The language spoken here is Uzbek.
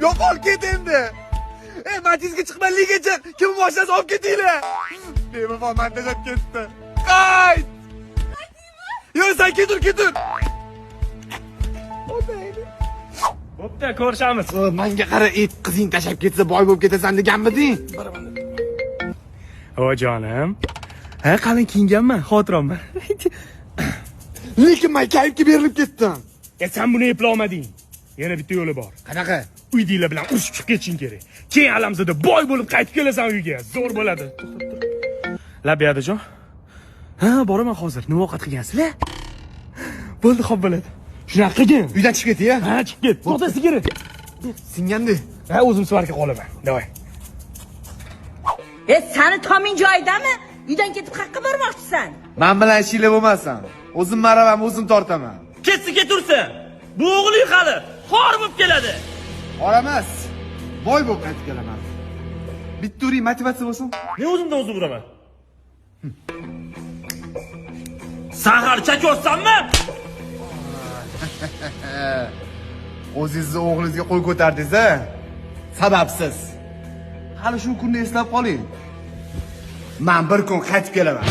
Yo'qol ket endi. Matizga chiqmanligicha kim boshlansa olib ketinglar. Bevafo montajab ketdi. Qayt! Yo, sen ketur. Bo'pti, ko'rishamiz. Menga qara, qizing tashab ketsa boy bo'lib ketasan deganmiding? O jonim. Ha, qalin kiyinganman, xotiramman. Lekin men kayfga berilib ketdim. Sen buni eplolmading. Yana bitta yo'li bor. Qanaqa? Uydinglar bilan urushib chiqib ketishing kerak. Keyin alamzada boy bo'lib qaytib kelasan uyga. Zo'r bo'ladi. Labiyadajon. Ha, boraman hozir. Nima ovqat qilgansizlar? Bo'ldi, xo'p bo'ladi. Shunaqa qilgin. Uydan chiqib ket-ya. Ha, chiqib ket. To'xta sigaret. Singandi. Ha, o'zim svarka qolaman. Davay. Seni toming joyidami? Uydan ketib qayerga bormoqchisan? Men bilan ishinglar bo'lmasin. O'zim maravam, o'zim tortaman. Ketursin. Bu o'g'ling hali xor bo'lib keladi. Oramas. Boy bo'lib qaytib kelaman. Bitta uring motivatsiya bo'lsin. Men o'zimdan o'zim uraman. Sahar chakorsanmi? O'zingizni o'g'lingizga qo'l ko'tardingiz-a? Sababsiz. Hali shu kunni eslab qoling. Men bir kun qaytib kelaman.